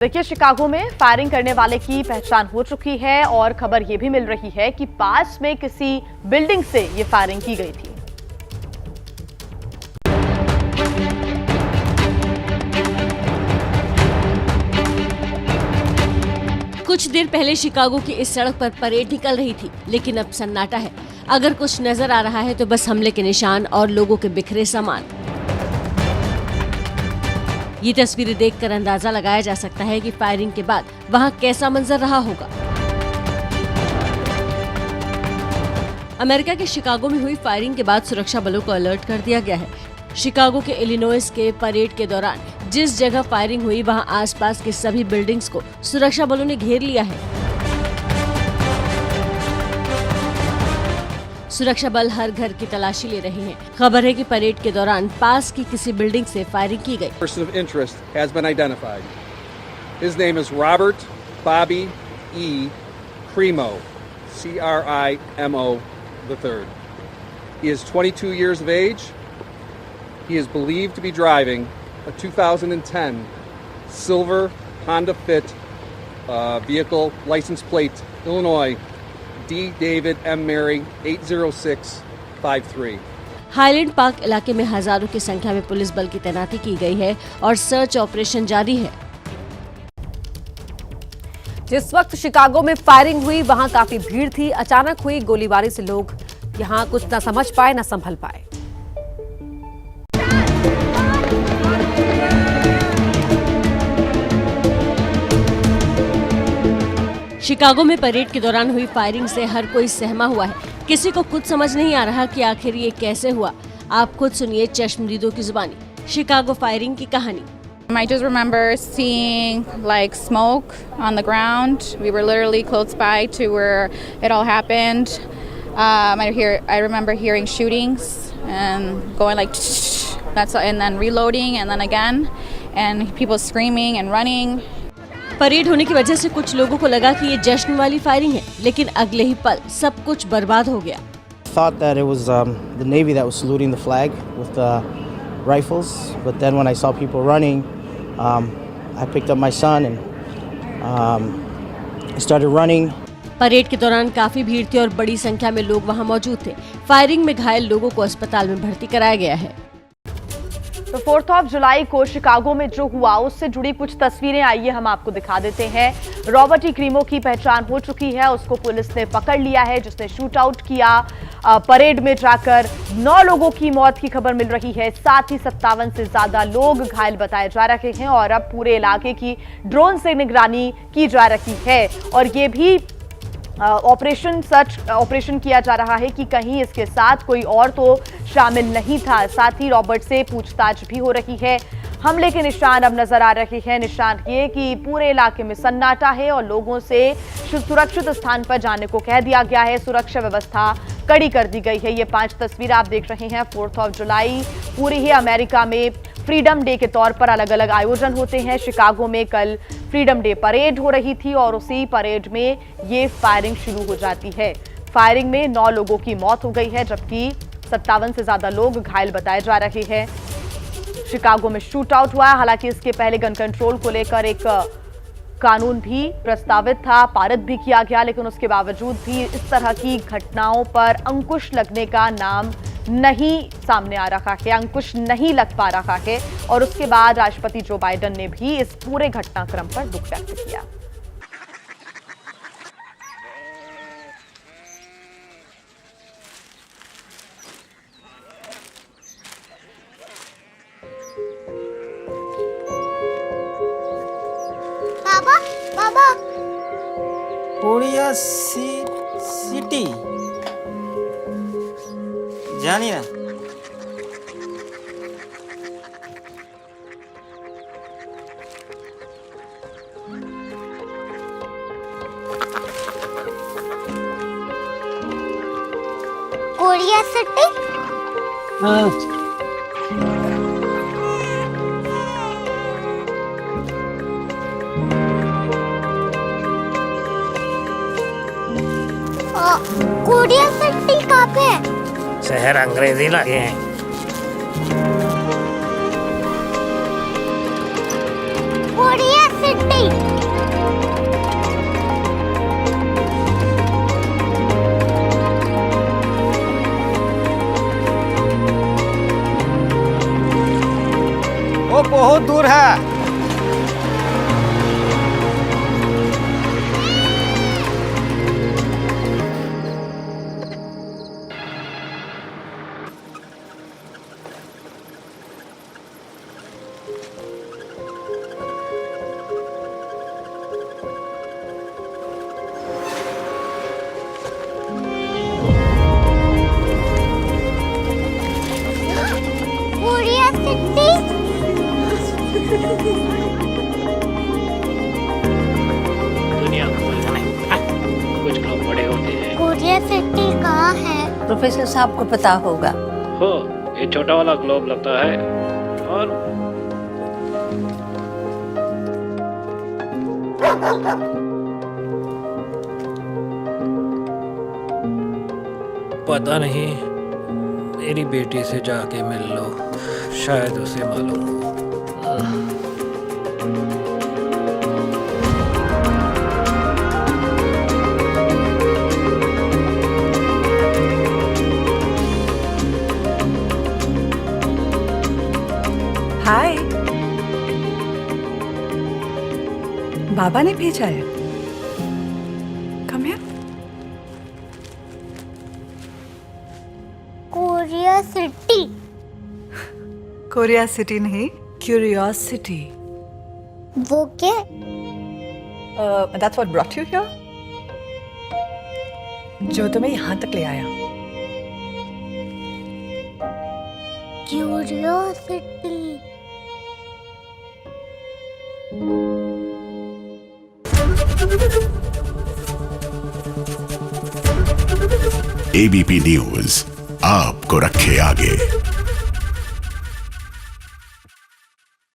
देखिए, शिकागो में फायरिंग करने वाले की पहचान हो चुकी है और खबर यह भी मिल रही है कि पास में किसी बिल्डिंग से ये फायरिंग की गई थी। कुछ देर पहले शिकागो की इस सड़क पर परेड निकल रही थी, लेकिन अब सन्नाटा है। अगर कुछ नजर आ रहा है तो बस हमले के निशान और लोगों के बिखरे सामान। ये तस्वीरें देखकर अंदाजा लगाया जा सकता है कि फायरिंग के बाद वहां कैसा मंजर रहा होगा। अमेरिका के शिकागो में हुई फायरिंग के बाद सुरक्षा बलों को अलर्ट कर दिया गया है। शिकागो के इलिनॉइस के परेड के दौरान जिस जगह फायरिंग हुई वहां आसपास के सभी बिल्डिंग्स को सुरक्षा बलों ने घेर लिया है। सुरक्षा बल हर घर की तलाशी ले रहे हैं। खबर है कि परेड के दौरान पास की किसी बिल्डिंग से फायरिंग की गई। Person of interest has been identified. His name is Robert Bobby E. Crimo, C-R-I-M-O III. He is 22 years of age. He is believed to be driving a 2010 silver Honda Fit vehicle, license plate Illinois D. David M. Mary 80653. Highland park इलाके में हजारों की संख्या में police बल की तैनाती की गई है और सर्च ऑपरेशन जारी है। जिस वक्त शिकागो में फायरिंग हुई वहां काफी भीड़ थी। अचानक हुई गोलीबारी से लोग यहां कुछ न समझ पाए न संभल पाए। शिकागो में परेड के दौरान हुई फायरिंग से हर कोई सहमा हुआ है। किसी को खुद समझ नहीं आ रहा कि आखिर ये कैसे हुआ। आप खुद सुनिए चश्मदीदों की जुबानी शिकागो फायरिंग की कहानी। I just remember seeing like smoke on the ground. We were literally close by to where it all happened. I remember hearing shootings and going like and then reloading and then again and people screaming and running. Parade होने की वजह से कुछ लोगों को लगा कि ये जश्न वाली फायरिंग है, लेकिन अगले ही पल सब कुछ बर्बाद हो गया। Thought that it was the Navy that was saluting the flag with rifles, but then when I saw people running, I picked up my son and I started running. Parade के दौरान काफी भीड़ थी और बड़ी संख्या में लोग वहां मौजूद थे। फायरिंग में घायल लोगों को अस्पताल में भर्ती कराया गया है। तो 4 जुलाई को शिकागो में जो हुआ उससे जुड़ी कुछ तस्वीरें आइए हम आपको दिखा देते हैं। रॉबर्ट ई क्रीमो की पहचान हो चुकी है। उसको पुलिस ने पकड़ लिया है, जिसने शूट आउट किया परेड में जाकर। 9 लोगों की मौत की खबर मिल रही है, साथ ही 57 से ज्यादा लोग घायल बताए जा रहे हैं और अब पूरे इलाके की ड्रोन से निगरानी की जा रही है और ये भी ऑपरेशन किया जा रहा है कि कहीं इसके साथ कोई और तो शामिल नहीं था। साथ ही रॉबर्ट से पूछताछ भी हो रही है। हमले के निशान अब नजर आ रहे हैं। निशान ये कि पूरे इलाके में सन्नाटा है और लोगों से सुरक्षित स्थान पर जाने को कह दिया गया है। सुरक्षा व्यवस्था कड़ी कर दी गई है। ये 5 तस्वीर आप देख रहे हैं। 4 जुलाई पूरे ही अमेरिका में फ्रीडम डे के तौर पर अलग अलग आयोजन होते हैं। शिकागो में कल फ्रीडम डे परेड हो रही थी और उसी परेड में ये फायरिंग शुरू हो जाती है। फायरिंग में 9 लोगों की मौत हो गई है, जबकि 57 से ज्यादा लोग घायल बताए जा रहे हैं। शिकागो में शूट आउट हुआ। हालांकि इसके पहले गन कंट्रोल को लेकर एक कानून भी प्रस्तावित था, पारित भी किया गया, लेकिन उसके बावजूद भी इस तरह की घटनाओं पर अंकुश लगने का नाम नहीं सामने आ रहा है, अंकुश नहीं लग पा रहा है। और उसके बाद राष्ट्रपति जो बाइडेन ने भी इस पूरे घटनाक्रम पर दुख व्यक्त किया। बाबा बाबा कोरिया सिटी जानी ना कोरिया सिटी। कोरिया सिटी कहाँ पे है? शहर अंग्रेजी लगे हैं। Korea city city. वो बहुत दूर है। Korea city. दुनिया को बोलना नहीं, कुछ लोग बड़े होते हैं। कोरिया सिटी कहाँ है? प्रोफेसर साहब को पता होगा। हो, ये छोटा वाला ग्लोब लगता है और पता नहीं, मेरी बेटी से जाके मिल लो, शायद उसे मालूम हो। हाय, बाबा ने भेजा है। Come here. Korea city. Korea city नहीं, क्यूरियोसिटी। वो क्या? That's what brought you here. जो तुम्हें यहाँ तक ले आया। क्यूरियोसिटी। एबीपी न्यूज आपको रखे आगे।